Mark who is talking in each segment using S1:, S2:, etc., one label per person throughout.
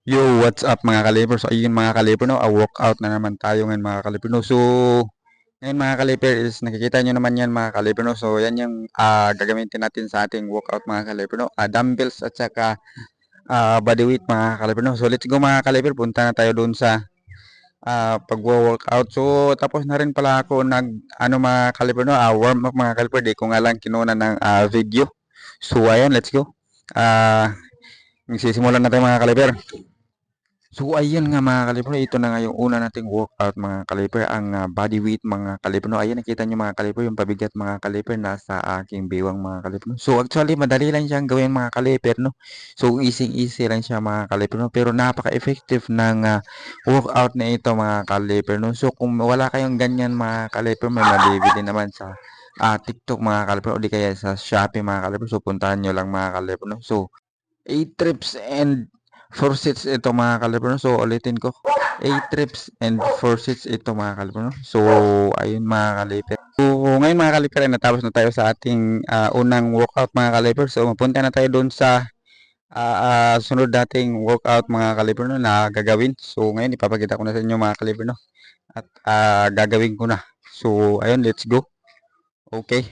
S1: Yo, what's up mga kaliper? So, ayun mga kaliper, no? Workout na naman tayo ngayon mga kaliper, no? So, ngayon mga kaliper is nakikita nyo naman yan mga kaliper, no? So, yan yung gagamitin natin sa ating workout mga kaliper, no? Dumbbells at saka body weight mga kaliper, no? So, let's go mga kaliper. Punta na tayo doon sa pag-workout. So, tapos na rin pala ako ano mga kaliper, no? Warm up mga kaliper. Di ko nga lang kinuna ng video. So, ayun, let's go. Magsisimulan na tayo mga kaliper. So ayan nga mga kaliper, ito na nga yung una nating workout mga kaliper, ang body weight mga kaliper. No, ayan nakita nyo mga kaliper, yung pabigat mga kaliper nasa aking biwang mga kaliper. No? So actually madali lang siyang gawin mga kaliper, no. So easy lang siya mga kaliper, no. Pero napaka-effective ng workout na ito mga kaliper, no. So kung wala kayong ganyan mga kaliper, may mabibili naman sa TikTok mga kaliper o di kaya sa Shopee mga kaliper. So puntahan nyo lang mga kaliper, no. So 8 trips and 4 sets ito mga kaliper, no? So ulitin ko, 8 trips and 4 sets ito mga kaliper, no? So ayun mga kaliper. So ngayon mga kaliper ay natapos na tayo sa ating unang workout mga kaliper. So mapunta na tayo doon sa sunod nating workout mga kaliper, no, na gagawin. So ngayon ipapakita ko na sa inyo mga kaliper, no, at gagawin ko na. So ayun, let's go. Okay.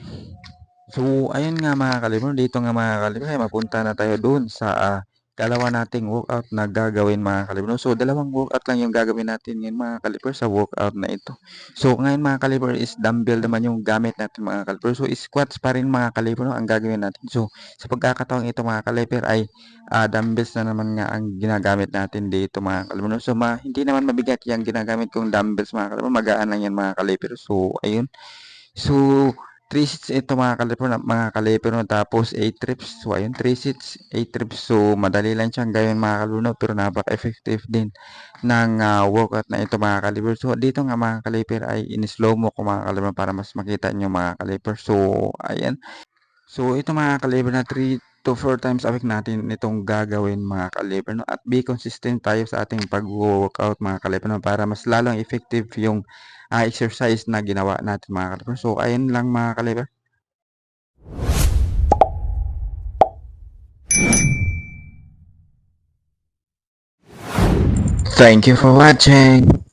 S1: So, ayun nga mga kaliber, dito nga mga kaliber, ay mapunta na tayo doon sa dalawa nating workout na gagawin mga kaliber. So, dalawang workout lang yung gagawin natin ngayon mga kaliber sa workout na ito. So, ngayon mga kaliber is dumbbell naman yung gamit natin mga kaliber. So, squats pa rin mga kaliber, no, ang gagawin natin. So, sa pagkakataong ito mga kaliber ay dumbbells na naman nga ang ginagamit natin dito mga kaliber. No? So, hindi naman mabigat yung ginagamit kong dumbbells mga kaliber. Magaan lang yan mga kaliber. So, ayun. So, 3 sets ito mga kaliper, no? Tapos 8 trips. So, ayun, 3 sets, 8 trips. So, madali lang siyang gawin mga kaliper, no? Pero napaka-effective din ng workout na ito mga kaliper. So, dito nga mga kaliper ay in-slow mo ko mga kaliper para mas makita nyo mga kaliper. So, ayan. So, ito mga kaliber na 3 to 4 times a week natin itong gagawin mga kaliber, no? At be consistent tayo sa ating pag-workout mga kaliber, no? Para mas lalong effective yung exercise na ginawa natin mga kaliber. So, ayun lang mga kaliber. Thank you for watching.